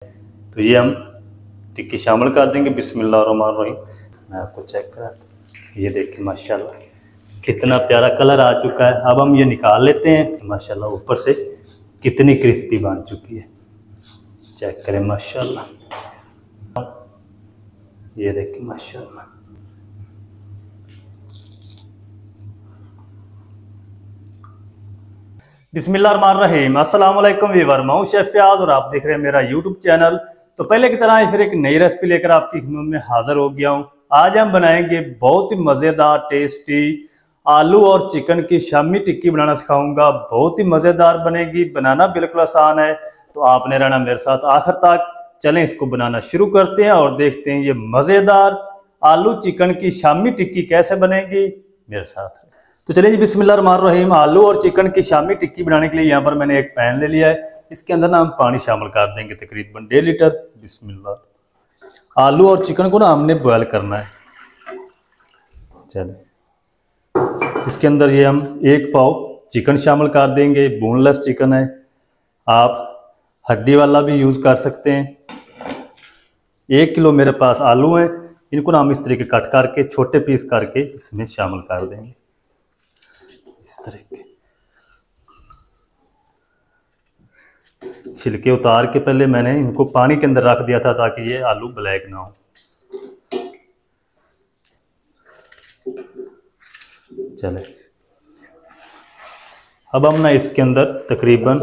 तो ये हम टिक्की शामिल कर देंगे। बिस्मिल्लाहिर्रहमानिर्रहीम। मैं आपको चेक कराता हूँ। ये देखिए माशाल्लाह कितना प्यारा कलर आ चुका है। अब हम ये निकाल लेते हैं। माशाल्लाह ऊपर से कितनी क्रिस्पी बन चुकी है, चेक करें माशाल्लाह। ये देखिए माशाल्लाह। बिस्मिल्लाहिर्रहमानिर्रहीम। अस्सलाम वालेकुम व्यूअर, मैं हूं शेफ फयाज और आप देख रहे हैं मेरा यूट्यूब चैनल। तो पहले की तरह फिर एक नई रेसिपी लेकर आपकी खिदमत में हाजिर हो गया हूं। आज हम बनाएंगे बहुत ही मज़ेदार टेस्टी आलू और चिकन की शामी टिक्की बनाना सिखाऊंगा। बहुत ही मज़ेदार बनेगी, बनाना बिल्कुल आसान है। तो आपने रहना मेरे साथ आखिर तक। चलें इसको बनाना शुरू करते हैं और देखते हैं ये मज़ेदार आलू चिकन की शामी टिक्की कैसे बनेगी। मेरे साथ तो चलिए जी, बिस्मिल्लाहिर्रहमानिर्रहीम। आलू और चिकन की शामी टिक्की बनाने के लिए यहाँ पर मैंने एक पैन ले लिया है। इसके अंदर ना हम पानी शामिल कर देंगे तकरीबन 1.5 लीटर। बिस्मिल्लाह। आलू और चिकन को ना हमने बॉयल करना है। चलिए इसके अंदर ये हम 1 पाव चिकन शामिल कर देंगे। बोनलेस चिकन है, आप हड्डी वाला भी यूज़ कर सकते हैं। 1 किलो मेरे पास आलू हैं, इनको ना हम इस तरीके कट करके छोटे पीस करके इसमें शामिल कर देंगे इस तरीके। छिलके उतार के पहले मैंने इनको पानी के अंदर रख दिया था ताकि ये आलू ब्लैक ना हो। चले अब हम ना इसके अंदर तकरीबन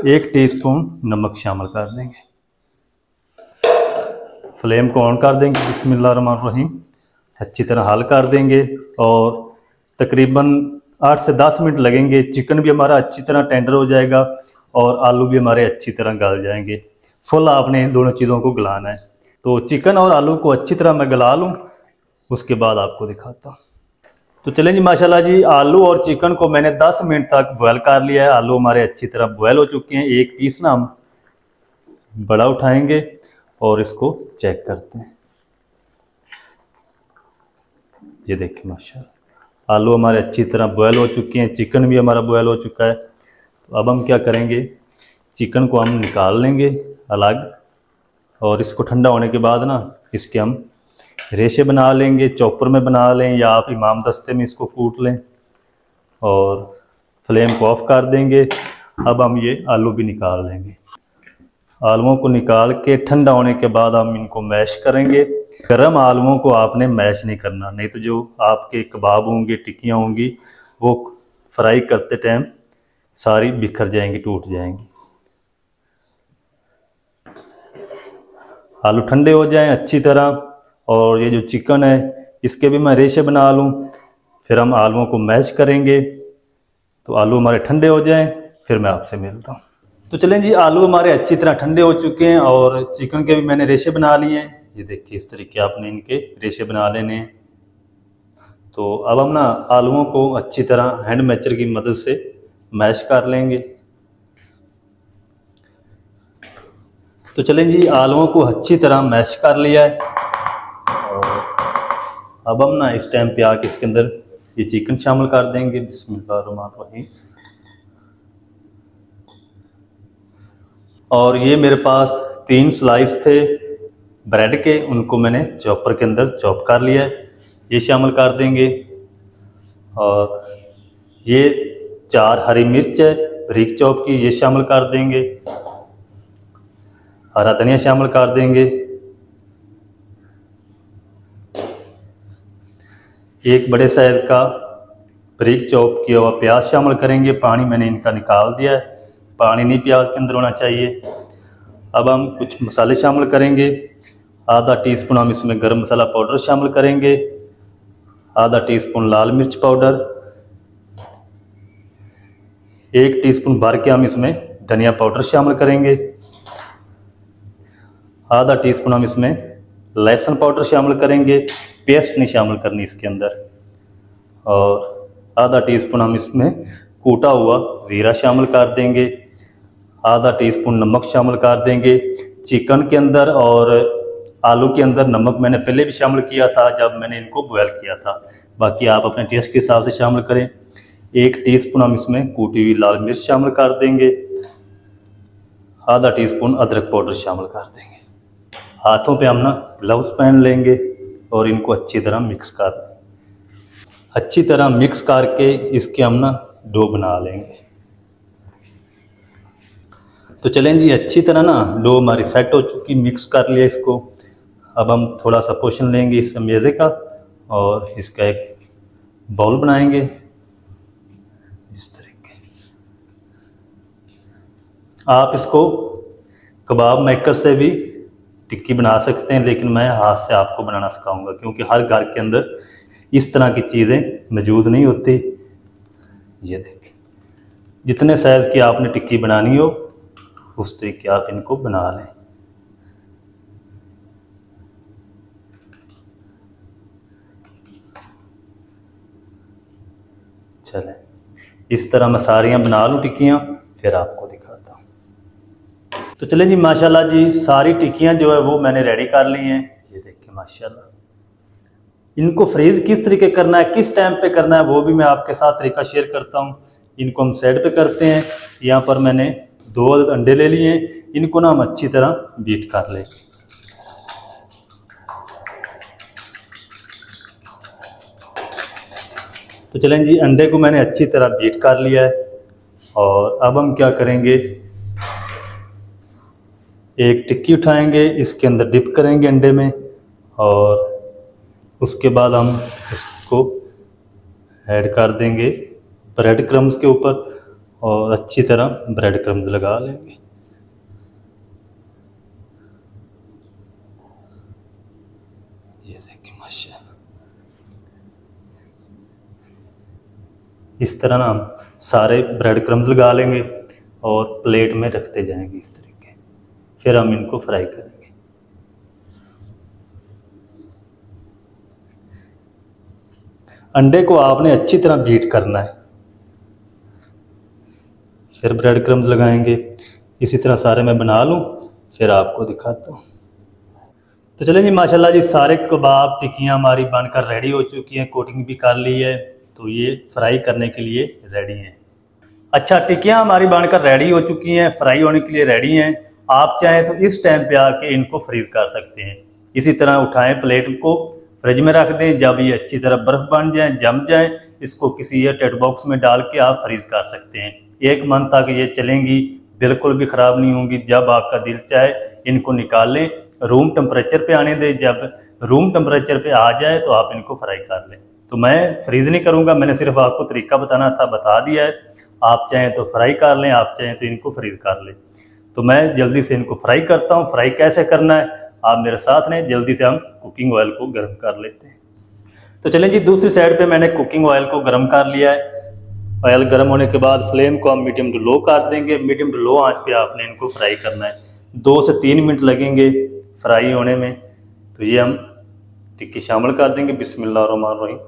1 टीस्पून नमक शामिल कर देंगे। फ्लेम को ऑन कर देंगे। बिस्मिल्लाहिर्रहमानिर्रहीम। अच्छी तरह हल कर देंगे और तकरीबन 8 से 10 मिनट लगेंगे। चिकन भी हमारा अच्छी तरह टेंडर हो जाएगा और आलू भी हमारे अच्छी तरह गल जाएंगे। फुल आपने दोनों चीज़ों को गलाना है। तो चिकन और आलू को अच्छी तरह मैं गला लूँ, उसके बाद आपको दिखाता हूँ। तो चलें जी, माशाल्लाह जी, आलू और चिकन को मैंने 10 मिनट तक बॉयल कर लिया है। आलू हमारे अच्छी तरह बॉयल हो चुके हैं। एक पीस ना हम बड़ा उठाएंगे और इसको चेक करते हैं। ये देखिए माशाल्लाह आलू हमारे अच्छी तरह बॉयल हो चुके हैं, चिकन भी हमारा बॉयल हो चुका है। तो अब हम क्या करेंगे, चिकन को हम निकाल लेंगे अलग और इसको ठंडा होने के बाद ना इसके हम रेशे बना लेंगे। चॉपर में बना लें या आप इमाम दस्ते में इसको कूट लें और फ्लेम को ऑफ कर देंगे। अब हम ये आलू भी निकाल लेंगे। आलूओं को निकाल के ठंडा होने के बाद हम इनको मैश करेंगे। गर्म आलूओं को आपने मैश नहीं करना, नहीं तो जो आपके कबाब होंगे, टिक्कियाँ होंगी, वो फ्राई करते टाइम सारी बिखर जाएंगी, टूट जाएंगी। आलू ठंडे हो जाएं अच्छी तरह और ये जो चिकन है इसके भी मैं रेशे बना लूँ, फिर हम आलूओं को मैश करेंगे। तो आलू हमारे ठंडे हो जाएं, फिर मैं आपसे मिलता हूँ। तो चलें जी, आलू हमारे अच्छी तरह ठंडे हो चुके हैं और चिकन के भी मैंने रेशे बना लिए हैं। ये देखिए इस तरीके आपने इनके रेशे बना लेने हैं। तो अब हम ना आलूओं को अच्छी तरह हैंड मैचर की मदद से मैश कर लेंगे। तो चलें जी, आलूओं को अच्छी तरह मैश कर लिया है और अब हम ना इस टाइम पे आके इसके अंदर ये चिकन शामिल कर देंगे। बिस्मिल्लाहिर्रहमानिर्रहीम। और ये मेरे पास 3 स्लाइस थे ब्रेड के, उनको मैंने चॉपर के अंदर चॉप कर लिया है, ये शामिल कर देंगे। और ये 4 हरी मिर्च है बारीक चॉप की, ये शामिल कर देंगे। हरा धनिया शामिल कर देंगे। एक बड़े साइज का बारीक चॉप किया हुआ प्याज शामिल करेंगे। पानी मैंने इनका निकाल दिया है, पानी नहीं प्याज के अंदर होना चाहिए। अब हम कुछ मसाले शामिल करेंगे। आधा टीस्पून हम इसमें गरम मसाला पाउडर शामिल करेंगे, आधा टीस्पून लाल मिर्च पाउडर, 1 टीस्पून भर के हम इसमें धनिया पाउडर शामिल करेंगे, आधा टीस्पून हम इसमें लहसुन पाउडर शामिल करेंगे, पेस्ट नहीं शामिल करनी इसके अंदर, और आधा टीस्पून हम इसमें कूटा हुआ ज़ीरा शामिल कर देंगे, आधा टीस्पून नमक शामिल कर देंगे। चिकन के अंदर और आलू के अंदर नमक मैंने पहले भी शामिल किया था जब मैंने इनको बॉयल किया था, बाकी आप अपने टेस्ट के हिसाब से शामिल करें। 1 टीस्पून हम इसमें कूटी हुई लाल मिर्च शामिल कर देंगे, आधा टीस्पून अदरक पाउडर शामिल कर देंगे। हाथों पे हम ना ग्लव्स पहन लेंगे और इनको अच्छी तरह मिक्स कर देंगे। अच्छी तरह मिक्स करके इसके हम ना डो बना लेंगे। तो चलें जी, अच्छी तरह ना डो हमारी सेट हो चुकी, मिक्स कर लिया इसको। अब हम थोड़ा सा पोर्शन लेंगे इस मेज़े का और इसका एक बाउल बनाएंगे इस तरीके। आप इसको कबाब मेकर से भी टिक्की बना सकते हैं, लेकिन मैं हाथ से आपको बनाना सिखाऊंगा क्योंकि हर घर के अंदर इस तरह की चीज़ें मौजूद नहीं होती। ये देखिए, जितने साइज़ की आपने टिक्की बनानी हो उस तरीके आप इनको बना लें। चलें, इस तरह मैं सारियाँ बना लूँ टिक्कियाँ, फिर आपको दिखाता हूँ। तो चलें जी, माशाल्लाह जी सारी टिक्कियाँ जो है वो मैंने रेडी कर ली हैं। ये देखिए माशाल्लाह। इनको फ्रीज़ किस तरीके करना है, किस टाइम पे करना है, वो भी मैं आपके साथ तरीका शेयर करता हूँ। इनको हम साइड पे करते हैं। यहाँ पर मैंने 2 अंडे ले लिए हैं, इनको ना हम अच्छी तरह बीट कर लें। तो चलें जी, अंडे को मैंने अच्छी तरह बीट कर लिया है और अब हम क्या करेंगे, एक टिक्की उठाएंगे, इसके अंदर डिप करेंगे अंडे में और उसके बाद हम इसको ऐड कर देंगे ब्रेड क्रम्स के ऊपर और अच्छी तरह ब्रेड क्रम्स लगा लेंगे। ये देखिए माशाल्लाह, इस तरह ना हम सारे ब्रेड क्रम्स लगा लेंगे और प्लेट में रखते जाएंगे इस तरीके। फिर हम इनको फ्राई करेंगे। अंडे को आपने अच्छी तरह बीट करना है, फिर ब्रेड क्रम्स लगाएंगे। इसी तरह सारे मैं बना लूँ, फिर आपको दिखाता हूँ। तो चलें जी, माशाल्लाह जी सारे कबाब टिक्कियाँ हमारी बनकर रेडी हो चुकी हैं, कोटिंग भी कर ली है, तो ये फ्राई करने के लिए रेडी हैं। अच्छा, टिक्कियाँ हमारी बनकर रेडी हो चुकी हैं, फ्राई होने के लिए रेडी हैं। आप चाहें तो इस टाइम पे आके इनको फ्रीज़ कर सकते हैं। इसी तरह उठाएं, प्लेट को फ्रिज में रख दें। जब ये अच्छी तरह बर्फ़ बन जाए, जम जाए, इसको किसी एयरटाइट बॉक्स में डाल के आप फ्रीज़ कर सकते हैं। 1 मंथ तक ये चलेंगी, बिल्कुल भी ख़राब नहीं होंगी। जब आपका दिल चाहे इनको निकाल लें, रूम टेम्परेचर पे आने दें। जब रूम टेम्परेचर पे आ जाए तो आप इनको फ्राई कर लें। तो मैं फ्रीज़ नहीं करूँगा, मैंने सिर्फ आपको तरीका बताना था, बता दिया है। आप चाहें तो फ्राई कर लें, आप चाहें तो इनको फ्रीज़ कर लें। तो मैं जल्दी से इनको फ्राई करता हूँ। फ्राई कैसे करना है आप मेरे साथ रहें, जल्दी से हम कुकिंग ऑयल को गर्म कर लेते हैं। तो चलें जी, दूसरी साइड पे मैंने कुकिंग ऑयल को गर्म कर लिया है। ऑयल गर्म होने के बाद फ्लेम को हम मीडियम टू लो कर देंगे। मीडियम टू लो आंच पे आपने इनको फ्राई करना है। 2 से 3 मिनट लगेंगे फ्राई होने में। तो ये हम टिक्की शामिल कर देंगे। बिस्मिल्लाहिर्रहमानिर्रहीम।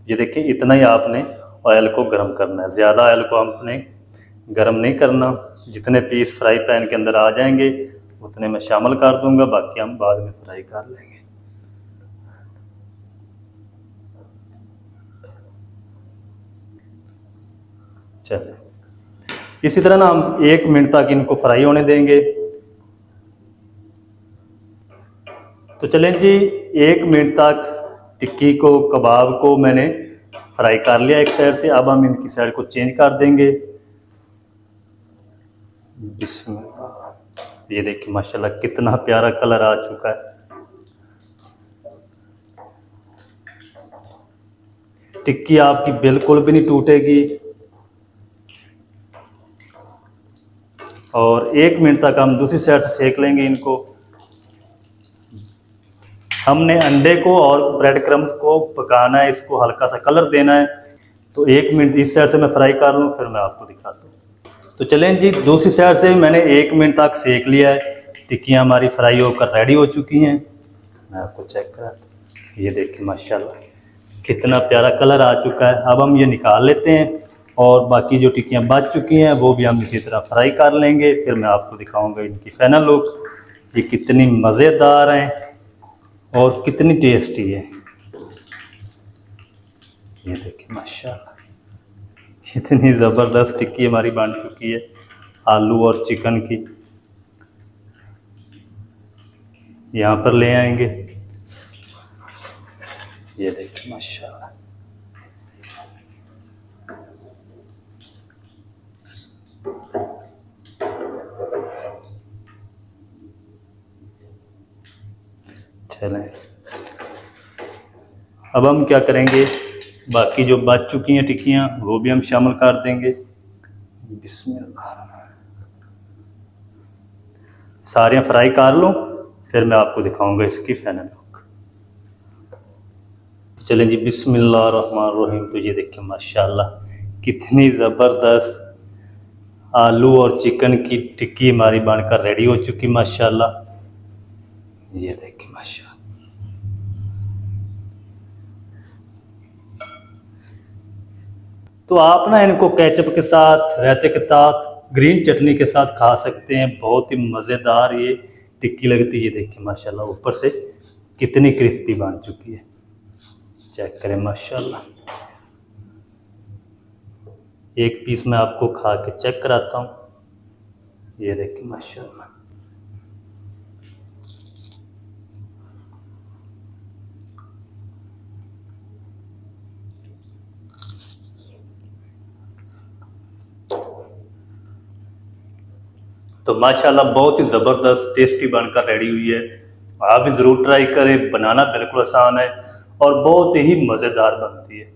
ये देखिए, इतना ही आपने ऑयल को गर्म करना है, ज़्यादा ऑयल को आपने गर्म नहीं करना। जितने पीस फ्राई पैन के अंदर आ जाएंगे उतने मैं शामिल कर दूंगा, बाकी हम बाद में फ्राई कर लेंगे। चलिए, इसी तरह ना हम 1 मिनट तक इनको फ्राई होने देंगे। तो चलें जी, 1 मिनट तक टिक्की को, कबाब को मैंने फ्राई कर लिया एक साइड से। अब हम इनकी साइड को चेंज कर देंगे। बिस्मिल्लाह। ये देखिए माशाल्लाह कितना प्यारा कलर आ चुका है। टिक्की आपकी बिल्कुल भी नहीं टूटेगी। और 1 मिनट तक हम दूसरी साइड से सेक लेंगे इनको। हमने अंडे को और ब्रेड क्रम्स को पकाना है, इसको हल्का सा कलर देना है। तो 1 मिनट इस साइड से मैं फ्राई कर लूँ, फिर मैं आपको दिखाता हूँ। तो चलें जी, दूसरी साइड से मैंने 1 मिनट तक सेक लिया है। टिक्कियाँ हमारी फ्राई होकर रेडी हो चुकी हैं। मैं आपको चेक कराता हूँ। ये देखिए माशाल्लाह कितना प्यारा कलर आ चुका है। अब हम ये निकाल लेते हैं और बाकी जो टिक्कियाँ बच चुकी हैं वो भी हम इसी तरह फ्राई कर लेंगे। फिर मैं आपको दिखाऊंगा इनकी फाइनल लुक। ये कितनी मज़ेदार हैं और कितनी टेस्टी है। ये देखिए माशाल्लाह इतनी ज़बरदस्त टिक्की हमारी बन चुकी है आलू और चिकन की। यहाँ पर ले आएंगे। ये देखिए माशाल्लाह। चलें, अब हम क्या करेंगे, बाकी जो बच चुकी हैं टिक्कियाँ वो भी हम शामिल कर देंगे। बिस्मिल्लाह। सारियाँ फ्राई कर लो, फिर मैं आपको दिखाऊंगा इसकी फाइनल लुक। चलें जी, बिस्मिल्लाह रहमान रहीम। तो ये देखिए माशाल्लाह कितनी ज़बरदस्त आलू और चिकन की टिक्की हमारी बनकर रेडी हो चुकी माशाल्लाह। ये देखिए माशाल्लाह। तो आप ना इनको केचप के साथ, रायते के साथ, ग्रीन चटनी के साथ खा सकते हैं। बहुत ही मज़ेदार ये टिक्की लगती है। ये देखिए माशाल्लाह ऊपर से कितनी क्रिस्पी बन चुकी है, चेक करें माशाल्लाह। एक पीस मैं आपको खा के चेक कराता हूँ। ये देखिए माशाल्लाह। तो माशाल्लाह बहुत ही ज़बरदस्त टेस्टी बनकर रेडी हुई है। आप भी ज़रूर ट्राई करें, बनाना बिल्कुल आसान है और बहुत ही मज़ेदार बनती है।